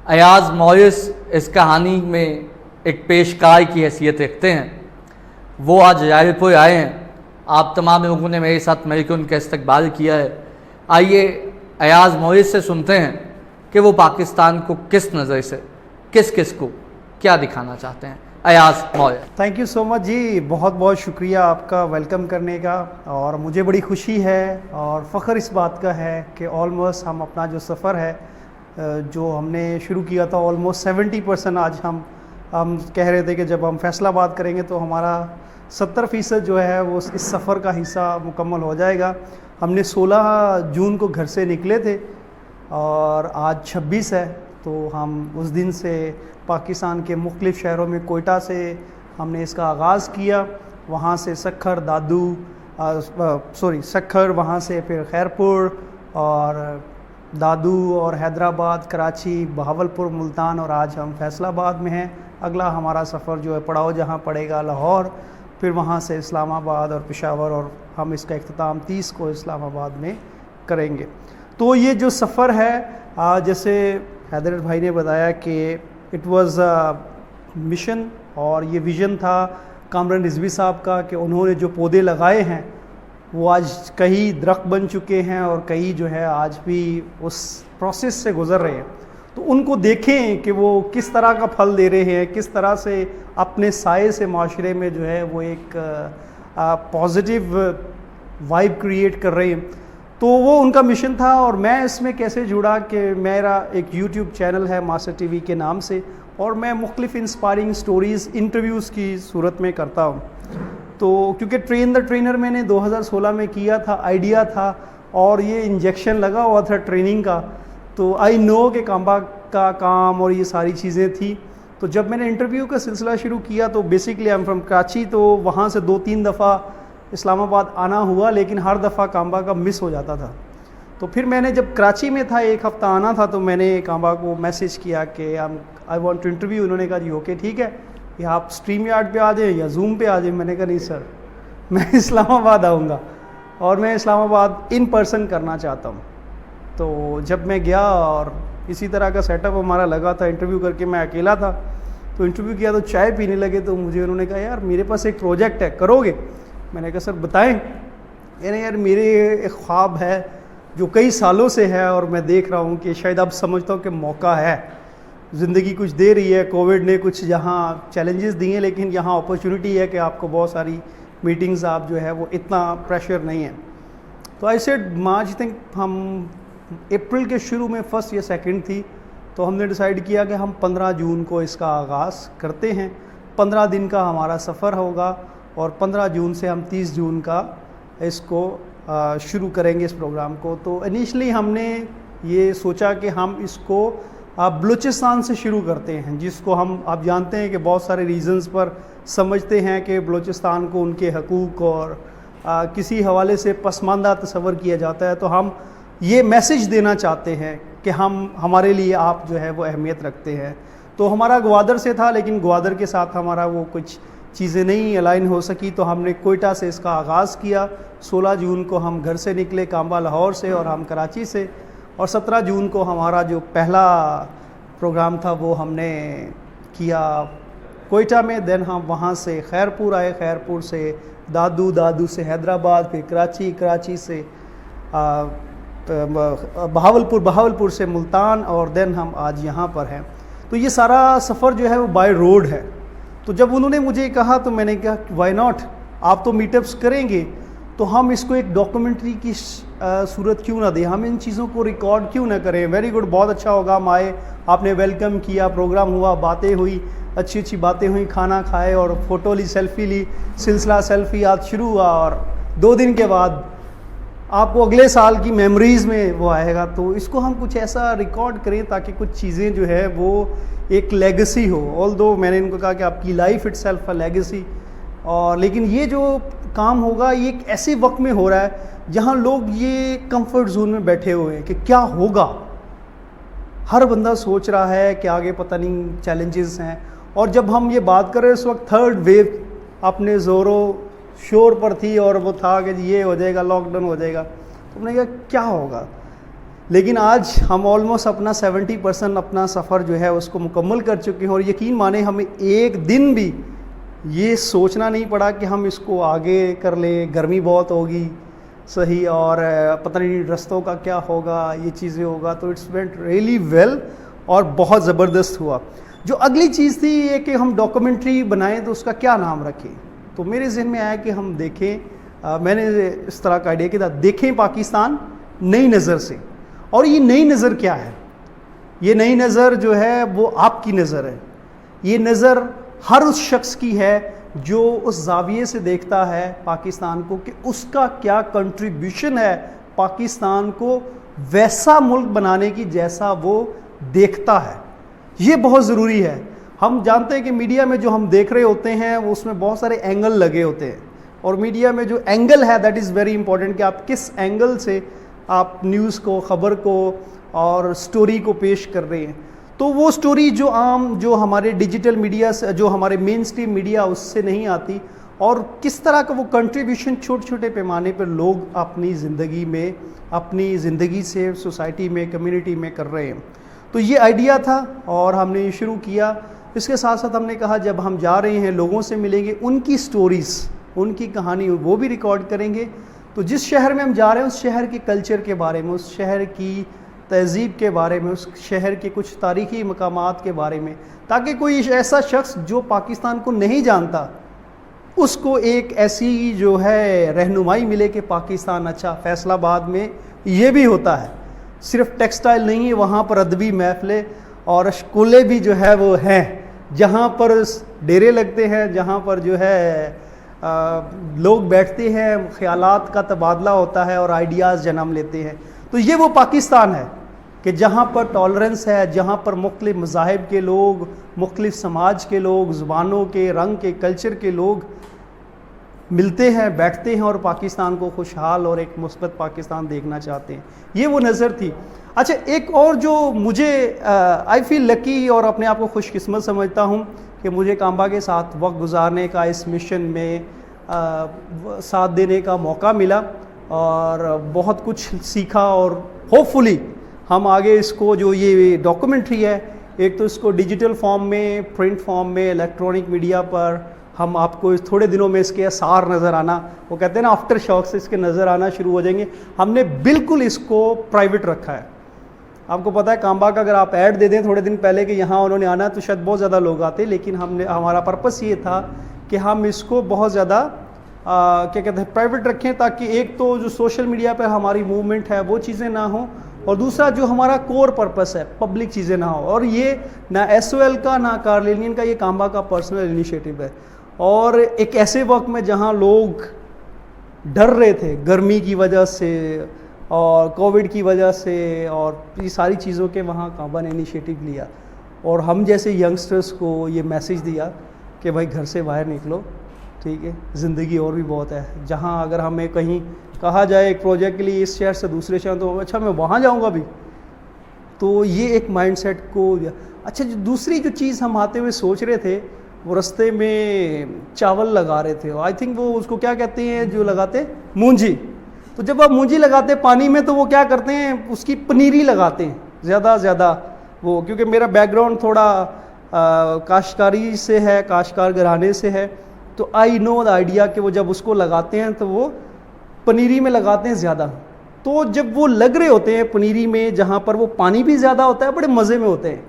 ایاز مویس اس کہانی میں ایک پیشکار کی حیثیت رکھتے ہیں. وہ آج رائے پور آئے ہیں. آپ تمام لوگوں نے میرے ساتھ مل کے ان کا استقبال کیا ہے. آئیے ایاز مویس سے سنتے ہیں کہ وہ پاکستان کو کس نظر سے کس کو کیا دکھانا چاہتے ہیں. ایاز مویس. تھینک یو سو مچ جی، بہت بہت شکریہ آپ کا ویلکم کرنے کا. اور مجھے بڑی خوشی ہے اور فخر اس بات کا ہے کہ آلموسٹ ہم اپنا جو سفر ہے جو ہم نے شروع کیا تھا آلموسٹ 70% آج ہم کہہ رہے تھے کہ جب ہم فیصل آباد کریں گے تو ہمارا 70% جو ہے وہ اس سفر کا حصہ مکمل ہو جائے گا. ہم نے 16 جون کو گھر سے نکلے تھے اور آج 26 ہے، تو ہم اس دن سے پاکستان کے مختلف شہروں میں کوئٹہ سے ہم نے اس کا آغاز کیا. وہاں سے سکھر سکھر وہاں سے پھر خیرپور اور دادو اور حیدرآباد، کراچی، بہاولپور، ملتان، اور آج ہم فیصل آباد میں ہیں. اگلا ہمارا سفر جو ہے پڑاؤ جہاں پڑے گا لاہور، پھر وہاں سے اسلام آباد اور پشاور، اور ہم اس کا اختتام 30 کو اسلام آباد میں کریں گے. تو یہ جو سفر ہے جیسے حیدر بھائی نے بتایا کہ اٹ واز مشن اور یہ ویژن تھا کامران رضوی صاحب کا کہ انہوں نے جو پودے لگائے ہیں وہ آج کئی درخت بن چکے ہیں اور کئی جو ہے آج بھی اس پروسیس سے گزر رہے ہیں. تو ان کو دیکھیں کہ وہ کس طرح کا پھل دے رہے ہیں، کس طرح سے اپنے سائے سے معاشرے میں جو ہے وہ ایک پازیٹیو وائب کریٹ کر رہے ہیں. تو وہ ان کا مشن تھا. اور میں اس میں کیسے جڑا کہ میرا ایک یوٹیوب چینل ہے ماسٹر ٹی وی کے نام سے، اور میں مختلف انسپائرنگ سٹوریز انٹرویوز کی صورت میں کرتا ہوں. تو کیونکہ ٹرین دا ٹرینر میں نے 2016 میں کیا تھا، آئیڈیا تھا اور یہ انجیکشن لگا ہوا تھا ٹریننگ کا، تو آئی نو کہ کامبا کا کام اور یہ ساری چیزیں تھیں. تو جب میں نے انٹرویو کا سلسلہ شروع کیا تو basically I am from Karachi, تو وہاں سے 2-3 دفعہ اسلام آباد آنا ہوا، لیکن ہر دفعہ کامبا کا مس ہو جاتا تھا. تو پھر میں نے جب کراچی میں تھا 1 ہفتہ آنا تھا تو میں نے کامبا کو میسیج کیا کہ آئی وانٹ ٹو انٹرویو. انہوں نے کہا جی اوکے ٹھیک ہے، یا آپ اسٹریم یارڈ پہ آ جائیں یا زوم پہ آ جائیں. میں نے کہا نہیں سر، میں اسلام آباد آؤں گا اور میں اسلام آباد ان پرسن کرنا چاہتا ہوں. تو جب میں گیا اور اسی طرح کا سیٹ اپ ہمارا لگا تھا، انٹرویو کر کے میں اکیلا تھا. تو انٹرویو کیا تو چائے پینے لگے تو مجھے انہوں نے کہا یار میرے پاس ایک پروجیکٹ ہے، کرو گے؟ میں نے کہا سر بتائیں. یعنی یار میرے ایک خواب ہے جو کئی سالوں سے ہے اور میں دیکھ رہا ہوں کہ شاید اب سمجھتا ہوں کہ موقع ہے، زندگی کچھ دے رہی ہے، کووڈ نے کچھ یہاں چیلنجز دیے لیکن یہاں اپرچونٹی ہے کہ آپ کو بہت ساری میٹنگز آپ جو ہے وہ اتنا پریشر نہیں ہے. تو آئی سیڈ مارچ تھنک ہم اپریل کے شروع میں 1 یا 2 تھی، تو ہم نے ڈیسائیڈ کیا کہ ہم 15 جون کو اس کا آغاز کرتے ہیں. 15 دن کا ہمارا سفر ہوگا اور 15 جون سے ہم 30 جون کا اس کو شروع کریں گے اس پروگرام کو. تو انیشلی ہم نے یہ سوچا کہ ہم اس کو بلوچستان سے شروع کرتے ہیں، جس کو ہم آپ جانتے ہیں کہ بہت سارے ریزنز پر سمجھتے ہیں کہ بلوچستان کو ان کے حقوق اور کسی حوالے سے پسماندہ تصور کیا جاتا ہے. تو ہم یہ میسیج دینا چاہتے ہیں کہ ہمارے لیے آپ جو ہے وہ اہمیت رکھتے ہیں. تو ہمارا گوادر سے تھا لیکن گوادر کے ساتھ ہمارا وہ کچھ چیزیں نہیں الائن ہو سکی، تو ہم نے کوئٹہ سے اس کا آغاز کیا. 16 جون کو ہم گھر سے نکلے کامبا لاہور سے اور ہم کراچی سے، اور 17 جون کو ہمارا جو پہلا پروگرام تھا وہ ہم نے کیا کوئٹہ میں. دین ہم وہاں سے خیرپور آئے، خیرپور سے دادو سے حیدرآباد، پھر کراچی سے بہاولپور سے ملتان، اور دین ہم آج یہاں پر ہیں. تو یہ سارا سفر جو ہے وہ بائی روڈ ہے. تو جب انہوں نے مجھے کہا تو میں نے کہا وائی ناٹ، آپ تو میٹ اپس کریں گے تو ہم اس کو ایک ڈاکومنٹری کی صورت کیوں نہ دیں، ہم ان چیزوں کو ریکارڈ کیوں نہ کریں. ویری گڈ، بہت اچھا ہوگا. ہم آئے، آپ نے ویلکم کیا، پروگرام ہوا، باتیں ہوئی، اچھی باتیں ہوئیں، کھانا کھائے اور فوٹو لی، سیلفی لی، سلسلہ سیلفیات شروع ہوا. اور 2 دن کے بعد آپ کو اگلے سال کی میموریز میں وہ آئے گا. تو اس کو ہم کچھ ایسا ریکارڈ کریں تاکہ کچھ چیزیں جو ہے وہ ایک لیگسی ہو. آلدو میں نے ان کو کہا کہ آپ کی life it self a legacy. اور لیکن یہ جو کام ہوگا یہ ایک ایسے وقت میں ہو رہا ہے جہاں لوگ یہ کمفرٹ زون میں بیٹھے ہوئے ہیں کہ کیا ہوگا. ہر بندہ سوچ رہا ہے کہ آگے پتہ نہیں چیلنجز ہیں. اور جب ہم یہ بات کر رہے اس وقت 3rd ویو اپنے زورو شور پر تھی اور وہ تھا کہ یہ ہو جائے گا، لاک ڈاؤن ہو جائے گا. تو ہم نے کہا کیا ہوگا. لیکن آج ہم آلموسٹ اپنا 70% اپنا سفر جو ہے اس کو مکمل کر چکے ہیں، اور یقین مانیں ہمیں ایک دن بھی یہ سوچنا نہیں پڑا کہ ہم اس کو آگے کر لیں، گرمی بہت ہوگی صحیح، اور پتہ نہیں رستوں کا کیا ہوگا، یہ چیزیں ہوگا، تو اٹس وینٹ ریئلی ویل اور بہت زبردست ہوا۔ جو اگلی چیز تھی یہ کہ ہم ڈاکومنٹری بنائیں تو اس کا کیا نام رکھیں، تو میرے ذہن میں آیا کہ ہم دیکھیں، میں نے اس طرح کا آئیڈیا کیا، دیکھیں پاکستان نئی نظر سے۔ اور یہ نئی نظر کیا ہے؟ یہ نئی نظر جو ہے وہ آپ کی نظر ہے، یہ نظر ہر اس شخص کی ہے جو اس زاویے سے دیکھتا ہے پاکستان کو کہ اس کا کیا کنٹریبیوشن ہے پاکستان کو ویسا ملک بنانے کی جیسا وہ دیکھتا ہے۔ یہ بہت ضروری ہے۔ ہم جانتے ہیں کہ میڈیا میں جو ہم دیکھ رہے ہوتے ہیں وہ اس میں بہت سارے اینگل لگے ہوتے ہیں، اور میڈیا میں جو اینگل ہے دیٹ از ویری امپورٹنٹ کہ آپ کس اینگل سے آپ نیوز کو، خبر کو اور سٹوری کو پیش کر رہے ہیں۔ تو وہ سٹوری جو عام جو ہمارے ڈیجیٹل میڈیا سے، جو ہمارے مین سٹریم میڈیا اس سے نہیں آتی، اور کس طرح کا وہ کنٹریبیوشن چھوٹے چھوٹے پیمانے پر لوگ اپنی زندگی میں، اپنی زندگی سے سوسائٹی میں، کمیونٹی میں کر رہے ہیں۔ تو یہ آئیڈیا تھا اور ہم نے شروع کیا۔ اس کے ساتھ ساتھ ہم نے کہا جب ہم جا رہے ہیں لوگوں سے ملیں گے، ان کی سٹوریز، ان کی کہانی وہ بھی ریکارڈ کریں گے۔ تو جس شہر میں ہم جا رہے ہیں اس شہر کے کلچر کے بارے میں، اس شہر کی تہذیب کے بارے میں، اس شہر کے کچھ تاریخی مقامات کے بارے میں، تاکہ کوئی ایسا شخص جو پاکستان کو نہیں جانتا اس کو ایک ایسی جو ہے رہنمائی ملے کہ پاکستان اچھا، فیصل آباد میں یہ بھی ہوتا ہے، صرف ٹیکسٹائل نہیں ہے، وہاں پر ادبی محفلیں اور اشکولے بھی جو ہے وہ ہیں، جہاں پر ڈیرے لگتے ہیں، جہاں پر جو ہے لوگ بیٹھتے ہیں، خیالات کا تبادلہ ہوتا ہے اور آئیڈیاز جنم لیتے ہیں۔ تو یہ وہ پاکستان ہے کہ جہاں پر ٹالرنس ہے، جہاں پر مختلف مذاہب کے لوگ، مختلف سماج کے لوگ، زبانوں کے، رنگ کے، کلچر کے لوگ ملتے ہیں، بیٹھتے ہیں اور پاکستان کو خوشحال اور ایک مثبت پاکستان دیکھنا چاہتے ہیں۔ یہ وہ نظر تھی۔ اچھا، ایک اور جو مجھے آئی فیل لکی اور اپنے آپ کو خوش قسمت سمجھتا ہوں کہ مجھے کامبا کے ساتھ وقت گزارنے کا، اس مشن میں ساتھ دینے کا موقع ملا اور بہت کچھ سیکھا، اور ہوپ فلی ہم آگے اس کو جو یہ ڈاکومنٹری ہے، ایک تو اس کو ڈیجیٹل فارم میں، پرنٹ فارم میں، الیکٹرانک میڈیا پر ہم آپ کو اس تھوڑے دنوں میں اس کے آثار نظر آنا، وہ کہتے ہیں نا آفٹر شاکس، اس کے نظر آنا شروع ہو جائیں گے۔ ہم نے بالکل اس کو پرائیویٹ رکھا ہے۔ آپ کو پتہ ہے کامبا کا اگر آپ ایڈ دے دیں تھوڑے دن پہلے کہ یہاں انہوں نے آنا ہے تو شاید بہت زیادہ لوگ آتے، لیکن ہمارا پرپس یہ تھا کہ ہم اس کو بہت زیادہ کیا کہتے ہیں پرائیویٹ رکھیں، تاکہ ایک تو جو سوشل میڈیا پہ ہماری موومنٹ ہے وہ چیزیں نہ ہوں، اور دوسرا جو ہمارا کور پرپس ہے پبلک چیزیں نہ ہوں۔ اور یہ نہ ایس او ایل کا نہ کارلینین کا، یہ کامبا کا پرسنل انیشیٹو ہے۔ اور ایک ایسے وقت میں جہاں لوگ ڈر رہے تھے گرمی کی وجہ سے اور کووڈ کی وجہ سے اور یہ ساری چیزوں کے، وہاں کامبا نے انیشیٹو لیا اور ہم جیسے ینگسٹرز کو یہ میسیج دیا کہ بھائی گھر سے باہر نکلو، ٹھیک ہے، زندگی اور بھی بہت ہے۔ جہاں اگر ہمیں کہیں کہا جائے ایک پروجیکٹ کے لیے اس شہر سے دوسرے شہر، تو اچھا میں وہاں جاؤں گا بھی، تو یہ ایک مائنڈ سیٹ کو۔ اچھا، جو دوسری جو چیز ہم آتے ہوئے سوچ رہے تھے، وہ رستے میں چاول لگا رہے تھے، آئی تھنک وہ اس کو کیا کہتے ہیں جو لگاتے، مونجی۔ تو جب آپ مونجی لگاتے پانی میں تو وہ کیا کرتے ہیں، اس کی پنیری لگاتے ہیں زیادہ وہ، کیونکہ میرا بیک گراؤنڈ تھوڑا کاشتکاری سے ہے، کاشتکار گھرانے سے ہے، تو آئی نو دا آئیڈیا کہ وہ جب اس کو لگاتے ہیں تو وہ پنیری میں لگاتے ہیں زیادہ۔ تو جب وہ لگ رہے ہوتے ہیں پنیری میں، جہاں پر وہ پانی بھی زیادہ ہوتا ہے، بڑے مزے میں ہوتے ہیں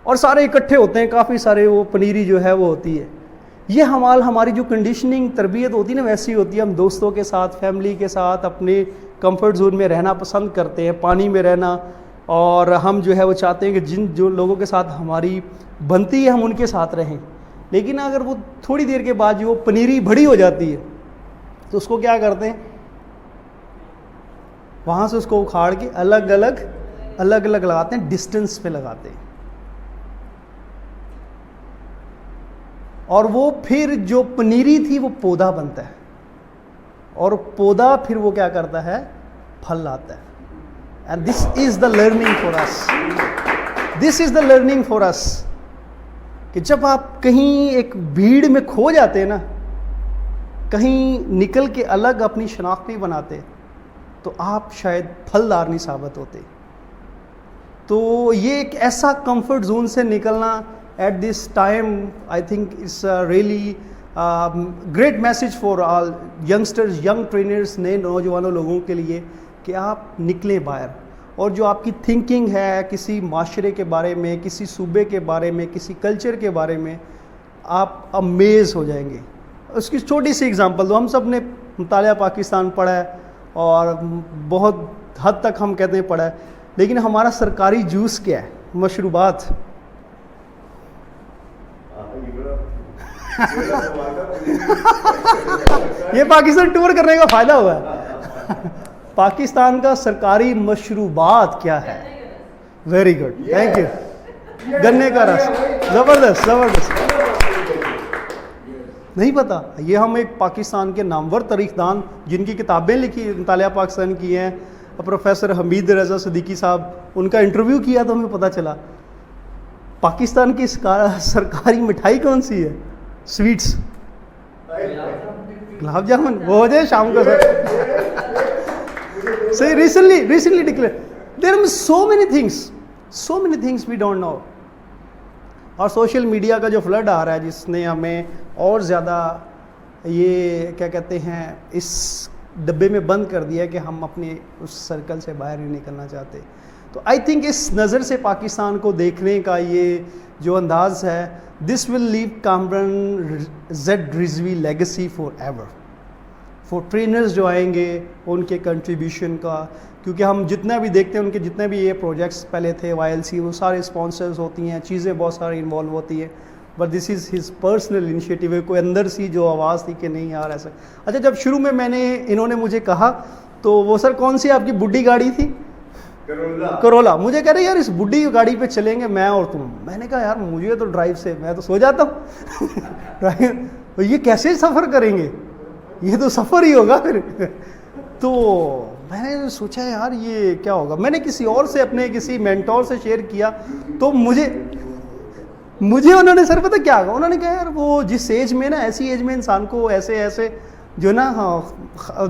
اور سارے اکٹھے ہوتے ہیں، کافی سارے، وہ پنیری جو ہے وہ ہوتی ہے۔ یہ ہماری جو کنڈیشننگ تربیت ہوتی ہے نا، ویسی ہوتی ہے۔ ہم دوستوں کے ساتھ، فیملی کے ساتھ اپنے کمفرٹ زون میں رہنا پسند کرتے ہیں، پانی میں رہنا، اور ہم جو ہے وہ چاہتے ہیں کہ جو لوگوں کے ساتھ ہماری بنتی ہے ہم ان کے ساتھ رہیں۔ لیکن اگر وہ تھوڑی دیر کے بعد جو وہ پنیری بڑی ہو جاتی ہے تو اس کو کیا کرتے ہیں، وہاں سے اس کو اکھاڑ کے الگ الگ لگاتے ہیں، ڈسٹنس پہ لگاتے ہیں، اور وہ پھر جو پنیری تھی وہ پودا بنتا ہے، اور پودا پھر وہ کیا کرتا ہے، پھل لاتا ہے۔ And this is the learning for us, this is the learning for us, کہ جب آپ کہیں ایک بھیڑ میں کھو جاتے ہیں نا، کہیں نکل کے الگ اپنی شناخت نہیں بناتے، تو آپ شاید پھلدار نہیں ثابت ہوتے۔ تو یہ ایک ایسا کمفرٹ زون سے نکلنا at this time I think it's really great message for all youngsters, young trainers, نئے نوجوانوں لوگوں کے لیے کہ آپ نکلیں باہر, اور جو آپ کی تھنکنگ ہے کسی معاشرے کے بارے میں, کسی صوبے کے بارے میں, کسی کلچر کے بارے میں, آپ امیز ہو جائیں گے. اس کی چھوٹی سی اگزامپل دو. ہم سب نے مطالعہ پاکستان پڑھا ہے اور بہت حد تک ہم کہتے ہیں پڑھا ہے, لیکن ہمارا سرکاری جوس کیا ہے؟ مشروبات. یہ پاکستان ٹور کرنے کا فائدہ ہوا ہے. پاکستان کا سرکاری مشروبات کیا ہے؟ Very good, thank you. گنے کا رس, زبردست زبردست. نہیں پتا, یہ ہم ایک پاکستان کے نامور تاریخ دان جن کی کتابیں لکھی مطالعہ پاکستان کی ہیں, پروفیسر حمید رضا صدیقی صاحب, ان کا انٹرویو کیا تو ہمیں پتہ چلا پاکستان کی سرکاری مٹھائی کون سی ہے؟ سویٹس, گلاب جامن. وہ ہو جائے شام کو سر. So recently declared. There are so many things we don't know. اور سوشل میڈیا کا جو فلڈ آ رہا ہے جس نے ہمیں اور زیادہ یہ کیا کہتے ہیں اس ڈبے میں بند کر دیا کہ ہم اپنے اس سرکل سے باہر نہیں نکلنا چاہتے. تو آئی تھنک اس نظر سے پاکستان کو دیکھنے کا یہ جو انداز ہے, this will leave Kamran Z Rizvi legacy forever. Four trainers جو آئیں گے ان کے کنٹریبیوشن کا, کیونکہ ہم جتنا بھی دیکھتے ہیں ان کے جتنے بھی یہ پروجیکٹس پہلے تھے YLC, وہ سارے اسپانسرز ہوتی ہیں, چیزیں بہت ساری انوالو ہوتی ہیں, but this is his personal initiative. کوئی اندر سی جو آواز تھی کہ نہیں یار ایسا. اچھا, جب شروع میں نے انہوں نے مجھے کہا تو وہ سر کون سی آپ کی بڈھی گاڑی تھی؟ کرولا. مجھے کہہ رہے یار اس بڈھی گاڑی پہ چلیں گے میں اور تم. میں نے کہا یار مجھے تو ڈرائیو سے میں تو سو جاتا ہوں. یہ کیسے سفر کریں گے؟ یہ تو سفر ہی ہوگا پھر. تو میں نے سوچا یار یہ کیا ہوگا. میں نے کسی اور سے اپنے کسی مینٹور سے شیئر کیا تو مجھے انہوں نے سر پتہ کیا کہا, انہوں نے کہا یار وہ جس ایج میں نا, ایسی ایج میں انسان کو ایسے جو نا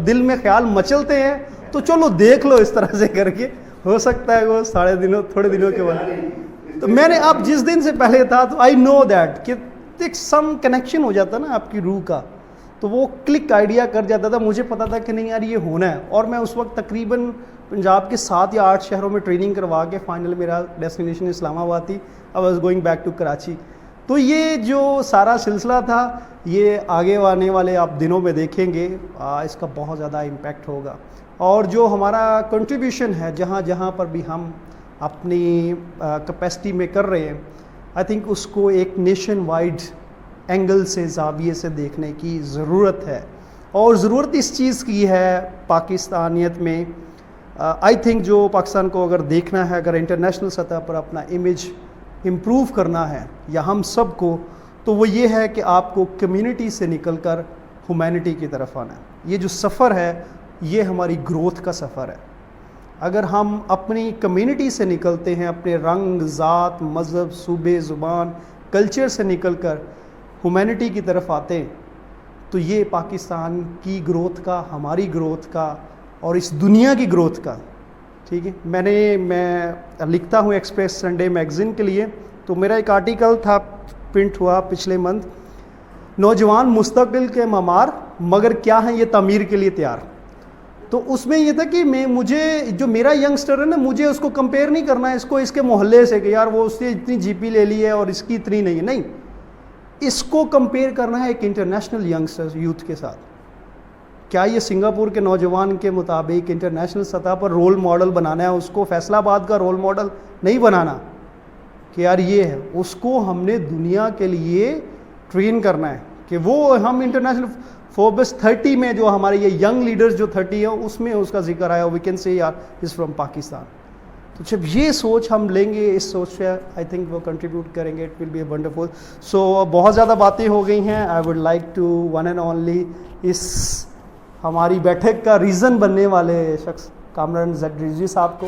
دل میں خیال مچلتے ہیں, تو چلو دیکھ لو اس طرح سے کر کے, ہو سکتا ہے وہ تھوڑے دنوں کے بعد. تو میں نے اب جس دن سے پہلے تھا تو آئی نو دیٹ کہ ایک سم کنیکشن ہو جاتا نا آپ کی روح کا, تو وہ کلک آئیڈیا کر جاتا تھا. مجھے پتا تھا کہ نہیں یار یہ ہونا ہے. اور میں اس وقت تقریباً پنجاب کے 7 یا 8 شہروں میں ٹریننگ کروا کے فائنل میرا ڈیسٹینیشن اسلام آباد تھی. I was going back to Karachi. تو یہ جو سارا سلسلہ تھا یہ آگے آنے والے آپ دنوں میں دیکھیں گے, اس کا بہت زیادہ امپیکٹ ہوگا. اور جو ہمارا کنٹریبیوشن ہے جہاں پر بھی ہم اپنی کیپیسٹی میں کر رہے ہیں, آئی تھنک اس کو ایک نیشن وائڈ اینگل سے, زاویے سے دیکھنے کی ضرورت ہے. اور ضرورت اس چیز کی ہے پاکستانیت میں, آئی تھنک جو پاکستان کو اگر دیکھنا ہے, اگر انٹرنیشنل سطح پر اپنا امیج امپروو کرنا ہے یا ہم سب کو, تو وہ یہ ہے کہ آپ کو کمیونٹی سے نکل کر ہیومینٹی کی طرف آنا ہے. یہ جو سفر ہے یہ ہماری گروتھ کا سفر ہے. اگر ہم اپنی کمیونٹی سے نکلتے ہیں, اپنے رنگ, ذات, مذہب, صوبے, زبان, کلچر سے نکل کر ہیومینٹی کی طرف آتے ہیں, تو یہ پاکستان کی گروتھ کا, ہماری گروتھ کا اور اس دنیا کی گروتھ کا. ٹھیک ہے, میں لکھتا ہوں ایکسپریس سنڈے میگزین کے لیے, تو میرا ایک آرٹیکل تھا پرنٹ ہوا پچھلے منتھ, نوجوان مستقبل کے معمار مگر کیا ہیں یہ تعمیر کے لیے تیار. تو اس میں یہ تھا کہ مجھے جو میرا ینگسٹر ہے نا, مجھے اس کو کمپیئر نہیں کرنا ہے اس کو اس کے محلے سے کہ یار وہ اس نے اتنی جی پی لے لی ہے اور اس کی اتنی نہیں ہے. نہیں, اس کو کمپیئر کرنا ہے ایک انٹرنیشنل ینگسٹر یوتھ کے ساتھ. کیا یہ سنگاپور کے نوجوان کے مطابق انٹرنیشنل سطح پر رول ماڈل بنانا ہے, اس کو فیصل آباد کا رول ماڈل نہیں بنانا کہ یار یہ ہے. اس کو ہم نے دنیا کے لیے ٹرین کرنا ہے کہ وہ ہم انٹرنیشنل فوربس 30 میں جو ہمارے یہ ینگ لیڈرز جو 30 ہیں اس میں اس کا ذکر آیا, وی کین سے یار از فرام پاکستان. تو جب یہ سوچ ہم لیں گے, اس سوچ سے آئی تھنک وہ کنٹریبیوٹ کریں گے, it will be a wonderful. So بہت زیادہ باتیں ہو گئی ہیں. I would like to one and only اس ہماری بیٹھک کا ریزن بننے والے شخص کامران زیڈ رضوی صاحب کو